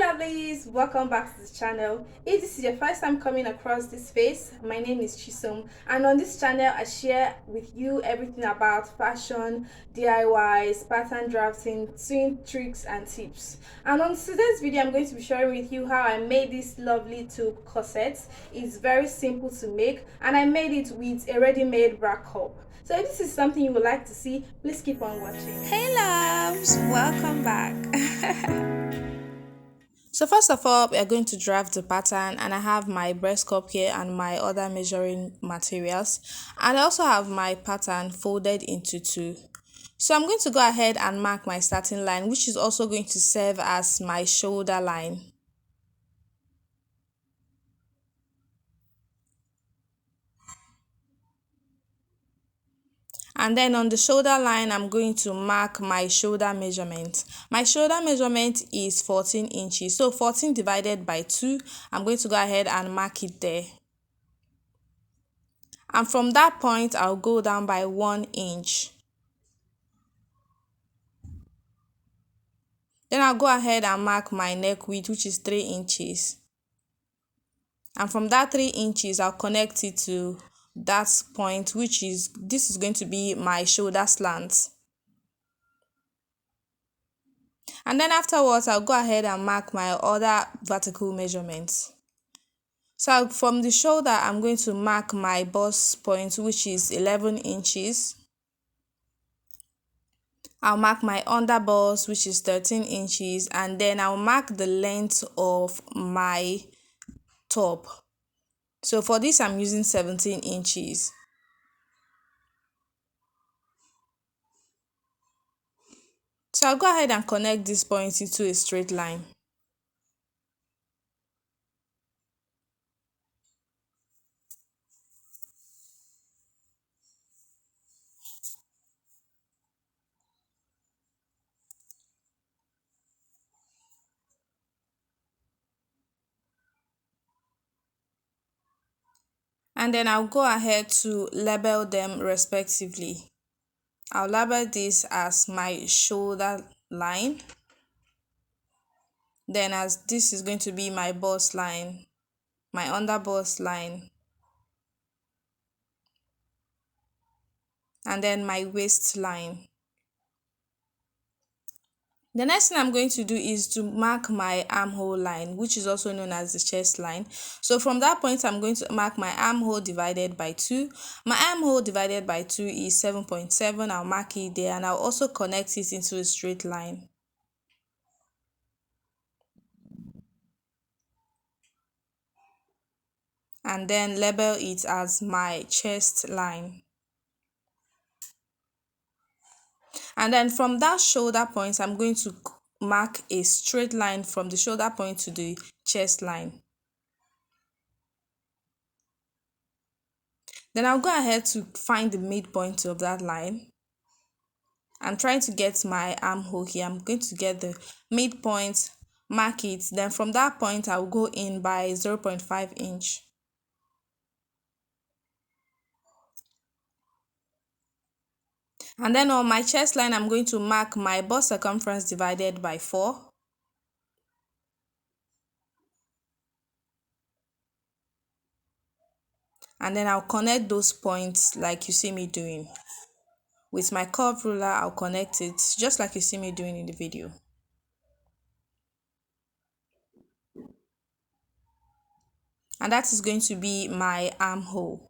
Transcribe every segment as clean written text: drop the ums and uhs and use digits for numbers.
Lovelies, welcome back to the channel. If this is your first time coming across this space, my name is Chisom, and on this channel I share with you everything about fashion, DIYs, pattern drafting, sewing tricks and tips. And on today's video I'm going to be sharing with you how I made this lovely tube corset. It's very simple to make, and I made it with a ready-made bra cup. So if this is something you would like to see, please keep on watching. Hey loves, welcome back. So first of all, we are going to draft the pattern, and I have my breast cup here and my other measuring materials, and I also have my pattern folded into two. So I'm going to go ahead and mark my starting line, which is also going to serve as my shoulder line. And then on the shoulder line, I'm going to mark my shoulder measurement. My shoulder measurement is 14 inches. So 14 divided by 2, I'm going to go ahead and mark it there. And from that point, I'll go down by 1 inch. Then I'll go ahead and mark my neck width, which is 3 inches. And from that 3 inches, I'll connect it to that point, this is going to be my shoulder slant. And then afterwards, I'll go ahead and mark my other vertical measurements. So from the shoulder, I'm going to mark my bust point, which is 11 inches. I'll mark my under bust, which is 13 inches, and then I'll mark the length of my top. So for this, I'm using 17 inches. So I'll go ahead and connect these points into a straight line. And then I'll go ahead to label them respectively. I'll label this as my shoulder line. Then as this is going to be my bust line, my under bust line, and then my waist line. The next thing I'm going to do is to mark my armhole line, which is also known as the chest line. So from that point, I'm going to mark my armhole divided by 2. My armhole divided by 2 is 7.7. I'll mark it there, and I'll also connect it into a straight line. And then label it as my chest line. And then from that shoulder point, I'm going to mark a straight line from the shoulder point to the chest line. Then I'll go ahead to find the midpoint of that line. I'm trying to get my armhole here. I'm going to get the midpoint, mark it. Then from that point, I'll go in by 0.5 inch. And then on my chest line, I'm going to mark my bust circumference divided by 4. And then I'll connect those points like you see me doing. With my curve ruler, I'll connect it just like you see me doing in the video. And that is going to be my armhole.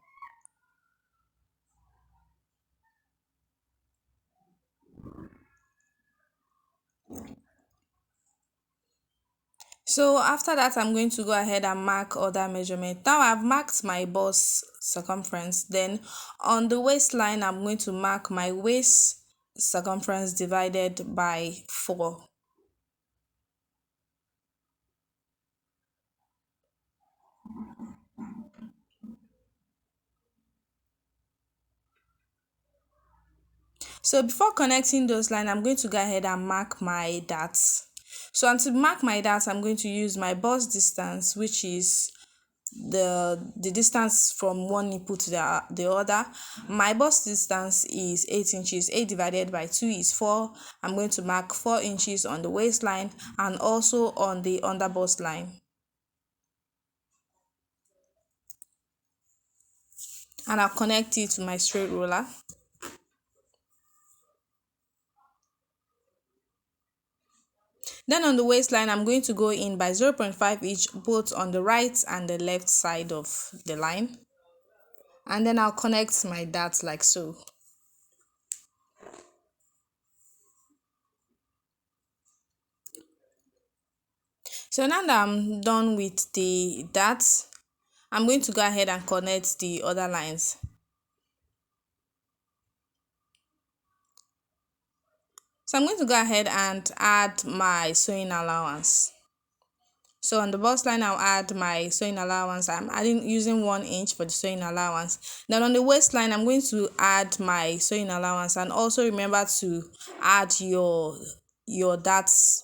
So after that, I'm going to go ahead and mark other measurement. Now I've marked my bust circumference. Then on the waistline, I'm going to mark my waist circumference divided by 4. So before connecting those lines, I'm going to go ahead and mark my darts. So to mark my darts, I'm going to use my bust distance, which is the distance from one nipple to the other. My bust distance is 8 inches. 8 divided by 2 is 4. I'm going to mark 4 inches on the waistline and also on the under bust line, and I'll connect it to my straight ruler. Then on the waistline, I'm going to go in by 0.5 each, both on the right and the left side of the line. And then I'll connect my darts like so. So now that I'm done with the darts, I'm going to go ahead and connect the other lines. So I'm going to go ahead and add my sewing allowance. So on the bust line, I'll add my sewing allowance. I'm adding using 1 inch for the sewing allowance. Then on the waistline, I'm going to add my sewing allowance, and also remember to add your darts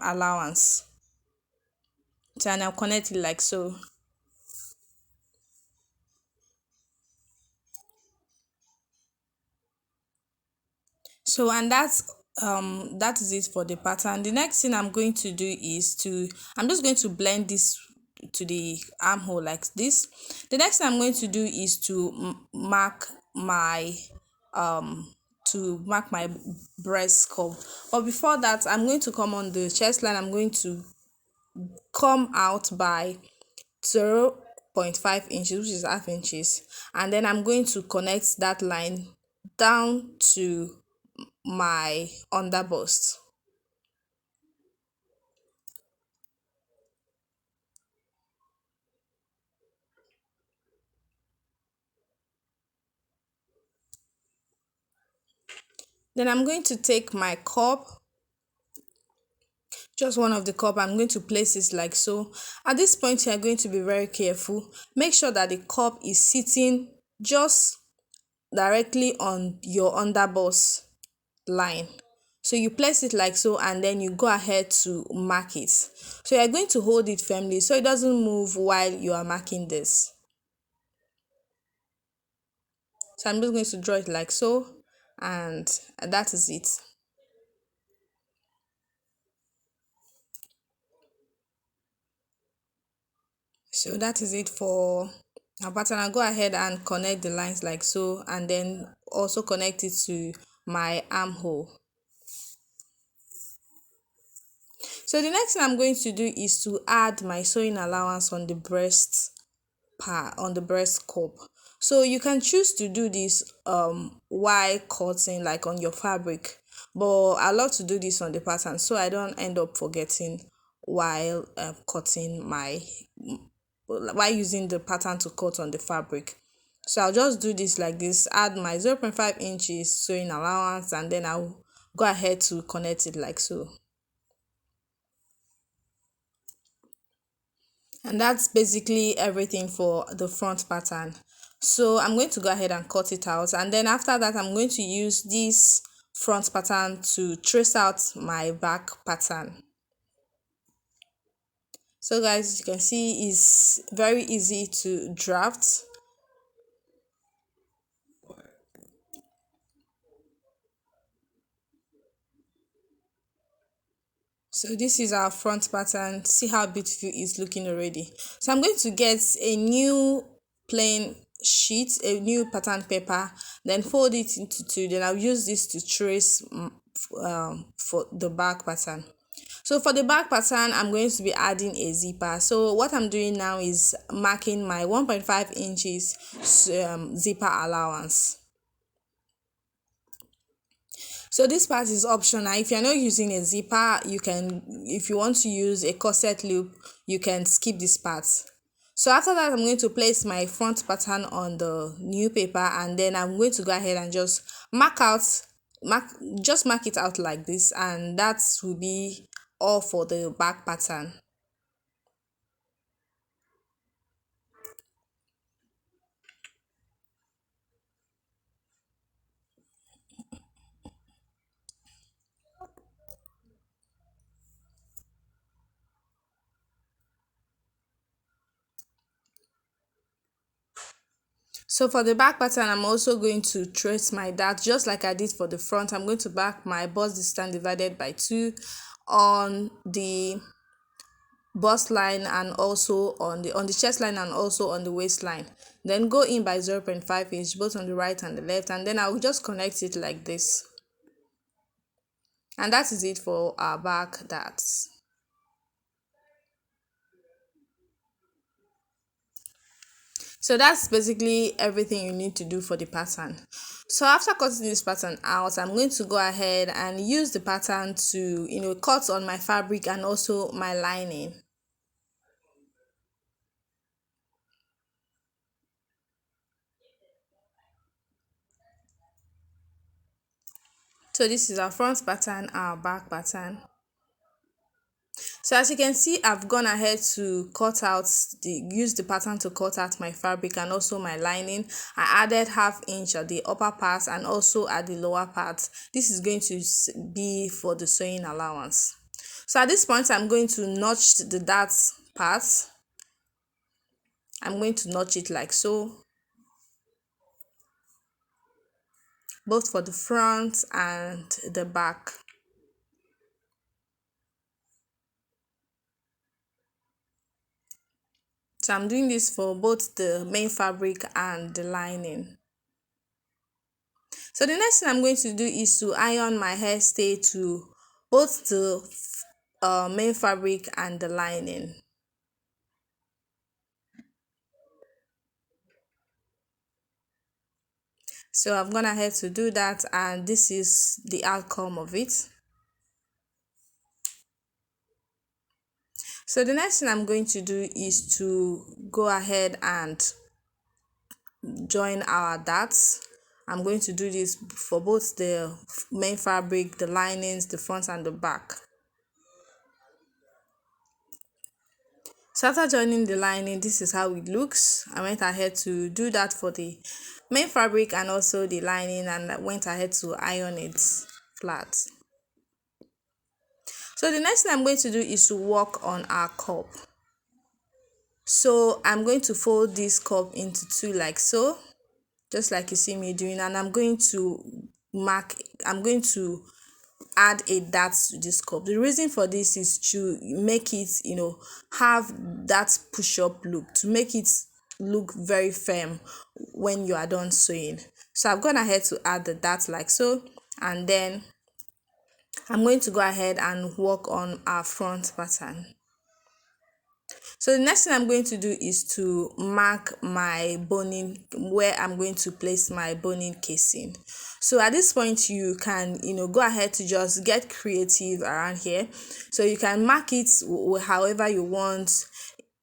allowance. So and I'll connect it like so. So and that is it for the pattern. The next thing I'm going to do is I'm just going to blend this to the armhole like this. The next thing I'm going to do is mark my breast curve. But before that, I'm going to come on the chest line. I'm going to come out by 0.5 inches, which is half inches, and then I'm going to connect that line down to my under bust. Then I'm going to take my cup, just one of the cup. I'm going to place it like so. At this point, you are going to be very careful. Make sure that the cup is sitting just directly on your under bust line. So you place it like so, and then you go ahead to mark it. So you're going to hold it firmly so it doesn't move while you are marking this. So I'm just going to draw it like so, and that is it. So that is it for our pattern. I'll go ahead and connect the lines like so, and then also connect it to my armhole. So the next thing I'm going to do is to add my sewing allowance on the breast cup. So you can choose to do this while cutting, like on your fabric, but I love to do this on the pattern so I don't end up forgetting while cutting my while using the pattern to cut on the fabric. So I'll just do this like this, add my 0.5 inches sewing allowance, and then I'll go ahead to connect it like so. And that's basically everything for the front pattern. So I'm going to go ahead and cut it out, and then after that I'm going to use this front pattern to trace out my back pattern. So guys, as you can see, it's very easy to draft. So this is our front pattern. See how beautiful it's looking already. So I'm going to get a new plain sheet, a new pattern paper, then fold it into two. Then I'll use this to trace for the back pattern. So for the back pattern, I'm going to be adding a zipper. So what I'm doing now is marking my 1.5 inches zipper allowance. So this part is optional. If you're not using a zipper, you can, if you want to use a corset loop, you can skip this part. So after that, I'm going to place my front pattern on the new paper, and then I'm going to go ahead and just mark it out like this, and that will be all for the back pattern. So for the back pattern, I'm also going to trace my dart just like I did for the front. I'm going to mark my bust distance divided by 2 on the bust line and also on the chest line and also on the waistline. Then go in by 0.5 inch both on the right and the left, and then I will just connect it like this. And that is it for our back darts. So that's basically everything you need to do for the pattern. So after cutting this pattern out, I'm going to go ahead and use the pattern to cut on my fabric and also my lining. So this is our front pattern, our back pattern. So as you can see, I've gone ahead to use the pattern to cut out my fabric and also my lining. I added 1/2 inch at the upper part and also at the lower part. This is going to be for the sewing allowance. So at this point, I'm going to notch the dart part. I'm going to notch it like so, both for the front and the back. So I'm doing this for both the main fabric and the lining. So the next thing I'm going to do is to iron my hairstay to both the main fabric and the lining. So I've gone ahead to do that, and this is the outcome of it. So the next thing I'm going to do is to go ahead and join our darts. I'm going to do this for both the main fabric, the linings, the front and the back. So after joining the lining, this is how it looks. I went ahead to do that for the main fabric and also the lining, and I went ahead to iron it flat. So the next thing I'm going to do is to work on our cup. So I'm going to fold this cup into two like so, just like you see me doing, and I'm going to add a dart to this cup. The reason for this is to make it have that push up look, to make it look very firm when you are done sewing. So I've gone ahead to add the dart like so, and then I'm going to go ahead and work on our front pattern. So the next thing I'm going to do is to mark my boning, where I'm going to place my boning casing. So at this point, you can go ahead to just get creative around here. So you can mark it however you want,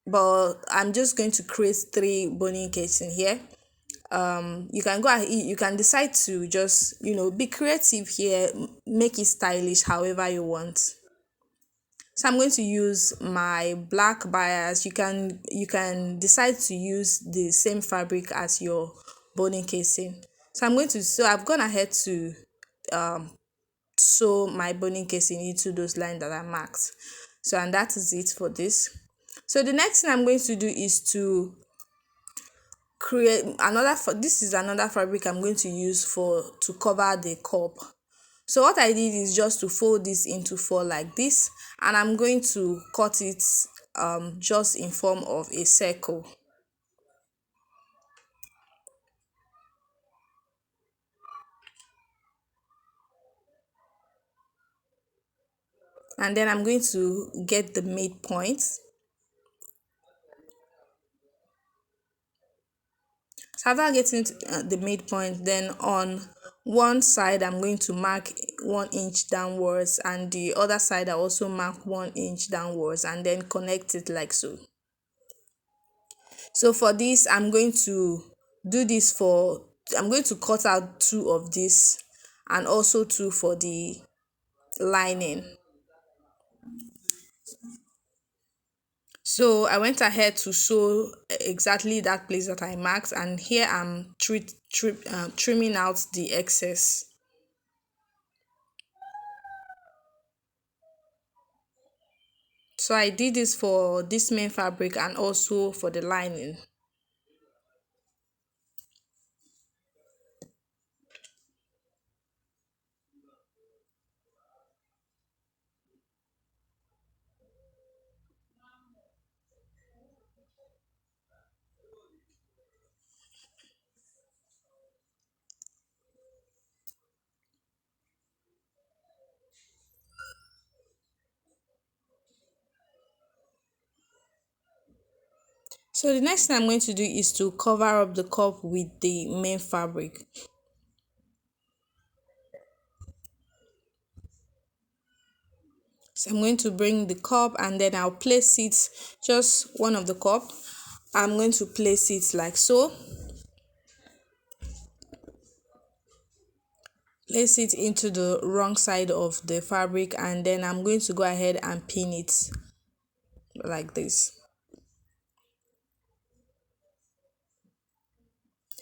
but I'm just going to create 3 boning casing here. You can go ahead, you can decide to just be creative here, make it stylish however you want. So I'm going to use my black bias. You can decide to use the same fabric as your boning casing. So I've gone ahead to sew my boning casing into those lines that I marked. So, and that is it for this. So the next thing I'm going to do is to create this is another fabric I'm going to use to cover the cup. So what I did is just to fold this into 4 like this, and I'm going to cut it just in form of a circle. And then I'm going to get the midpoint. So after getting to, the midpoint, then on one side I'm going to mark 1 inch downwards, and the other side I also mark 1 inch downwards, and then connect it like so. So for this, I'm going to cut out 2 of this and also 2 for the lining. So I went ahead to sew exactly that place that I marked, and here I'm trimming out the excess. So I did this for this main fabric and also for the lining. So the next thing I'm going to do is to cover up the cup with the main fabric. So I'm going to bring the cup and then I'll place it, just one of the cup. I'm going to place it like so. Place it into the wrong side of the fabric and then I'm going to go ahead and pin it like this.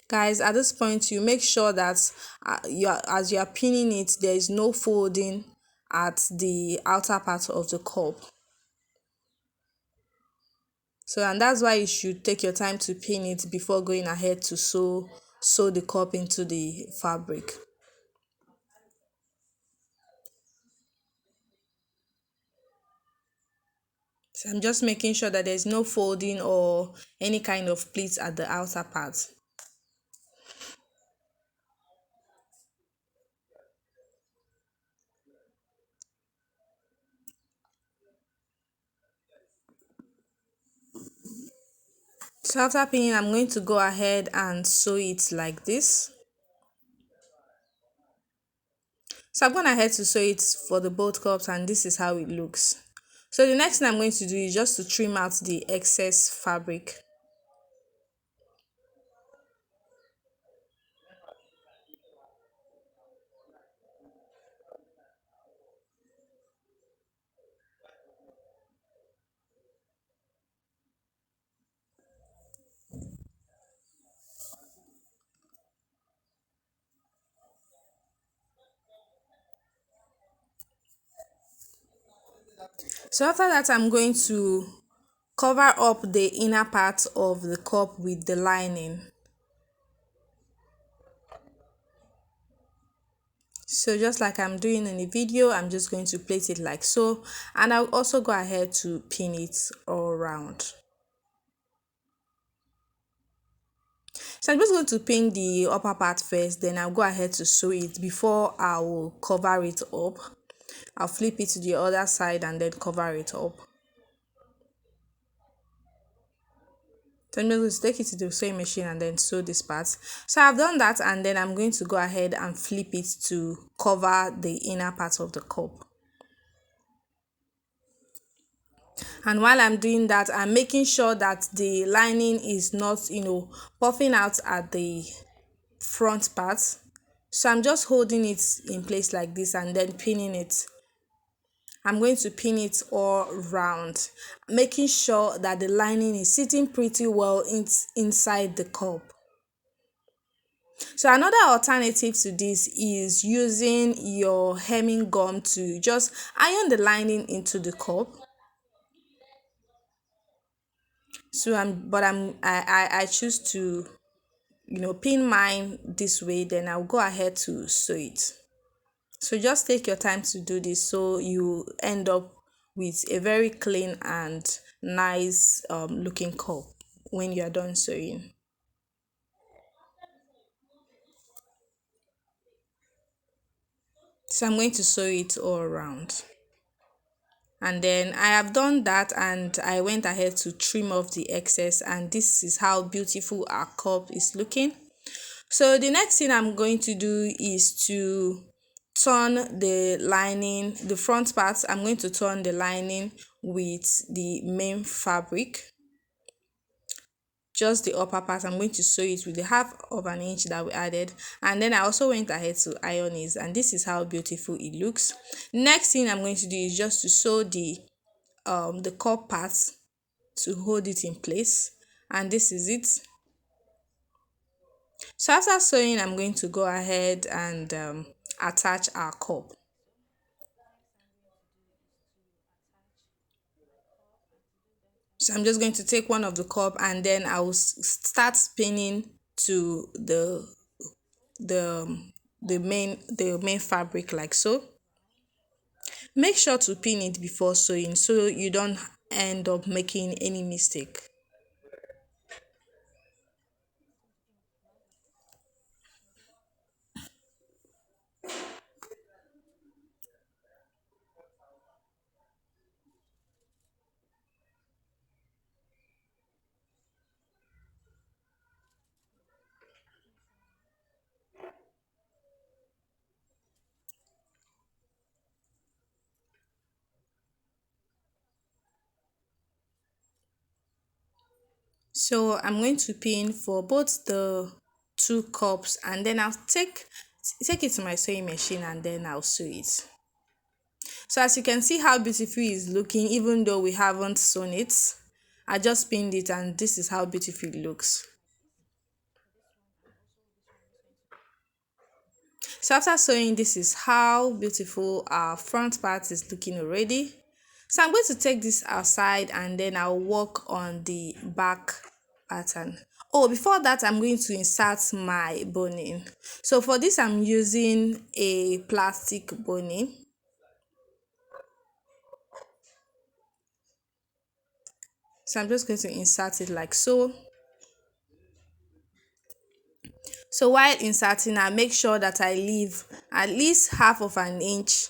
Guys, at this point you make sure that as you are pinning it, there is no folding at the outer part of the cup. So, and that's why you should take your time to pin it before going ahead to sew the cup into the fabric. So I'm just making sure that there's no folding or any kind of pleats at the outer part. So after pinning, I'm going to go ahead and sew it like this. So I've gone ahead to sew it for the both cups and this is how it looks. So the next thing I'm going to do is just to trim out the excess fabric. So after that, I'm going to cover up the inner part of the cup with the lining. So just like I'm doing in the video, I'm just going to place it like so, and I'll also go ahead to pin it all around. So I'm just going to pin the upper part first, then I'll go ahead to sew it before I will cover it up. I'll flip it to the other side and then cover it up. So I'm just going to take it to the sewing machine and then sew this part. So I've done that and then I'm going to go ahead and flip it to cover the inner part of the cup. And while I'm doing that, I'm making sure that the lining is not, puffing out at the front part. So I'm just holding it in place like this and then pinning it. I'm going to pin it all round, making sure that the lining is sitting pretty well inside the cup. So another alternative to this is using your hemming gum to just iron the lining into the cup. So I choose to pin mine this way, then I'll go ahead to sew it. So just take your time to do this so you end up with a very clean and nice looking cup when you are done sewing. So I'm going to sew it all around. And then I have done that and I went ahead to trim off the excess, and this is how beautiful our cup is looking. So the next thing I'm going to do is to turn the lining, the front part. I'm going to turn the lining with the main fabric, just the upper part. I'm going to sew it with the half of an inch that we added, and then I also went ahead to iron it, and this is how beautiful it looks. Next thing I'm going to do is just to sew the cup part to hold it in place, and this is it. So after sewing, I'm going to go ahead and attach our cup. So I'm just going to take one of the cup and then I will start spinning to the the main fabric like so. Make sure to pin it before sewing so you don't end up making any mistake. So I'm going to pin for both the two cups, and then I'll take it to my sewing machine and then I'll sew it. So as you can see how beautiful it's looking, even though we haven't sewn it. I just pinned it and this is how beautiful it looks. So after sewing, this is how beautiful our front part is looking already. So I'm going to take this outside and then I'll work on the back pattern. Oh, before that, I'm going to insert my boning. So for this, I'm using a plastic boning. So I'm just going to insert it like so. So while inserting, I make sure that I leave at least half of an inch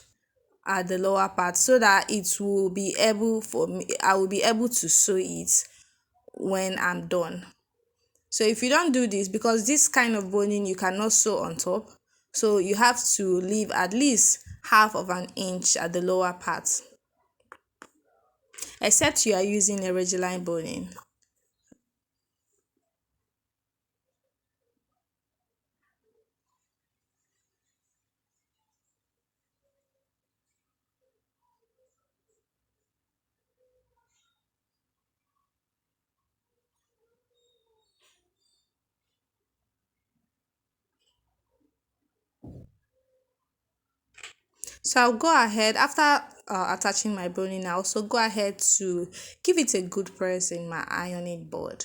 at the lower part so that it will be able for me, I will be able to sew it when I'm done. So if you don't do this, because this kind of boning you cannot sew on top, so you have to leave at least half of an inch at the lower part, except you are using a regular boning. So I'll go ahead after attaching my boning. I also go ahead to give it a good press in my ironing board.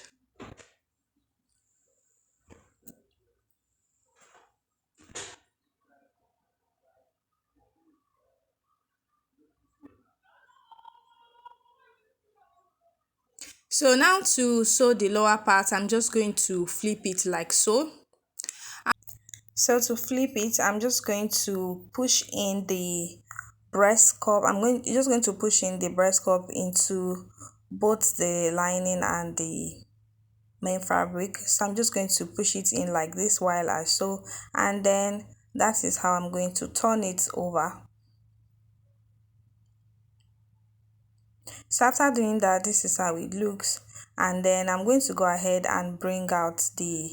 So now to sew the lower part, I'm just going to flip it like so. So to flip it, I'm just going to push in the breast cup. Just going to push in the breast cup into both the lining and the main fabric. So I'm just going to push it in like this while I sew, and then that is how I'm going to turn it over. So after doing that, this is how it looks, and then I'm going to go ahead and bring out the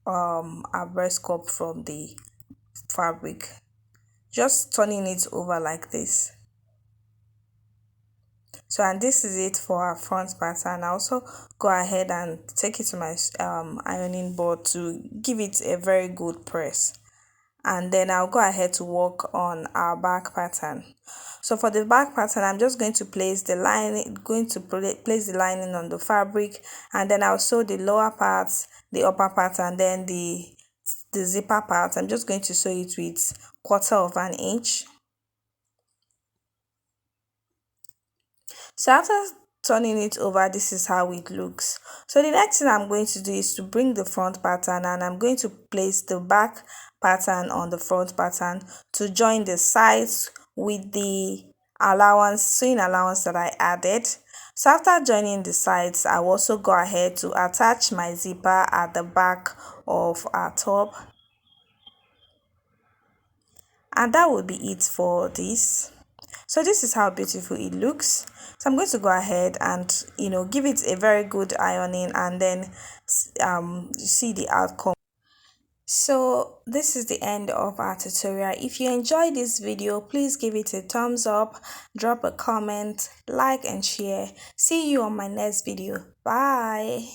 our breast cup from the fabric, just turning it over like this. So and this is it for our front pattern. I also go ahead and take it to my ironing board to give it a very good press, and then I'll go ahead to work on our back pattern. So for the back pattern, I'm just going to place the lining, place the lining on the fabric, and then I'll sew the lower parts, the upper part, and then the zipper part. I'm just going to sew it with 1/4 of an inch. So after turning it over, this is how it looks. So the next thing I'm going to do is to bring the front pattern, and I'm going to place the back pattern on the front pattern to join the sides with the sewing allowance that I added. So after joining the sides, I will also go ahead to attach my zipper at the back of our top, and that will be it for this. So this is how beautiful it looks. So I'm going to go ahead and give it a very good ironing, and then see the outcome. So this is the end of our tutorial. If you enjoyed this video, please give it a thumbs up, drop a comment, like and share. See you on my next video. Bye.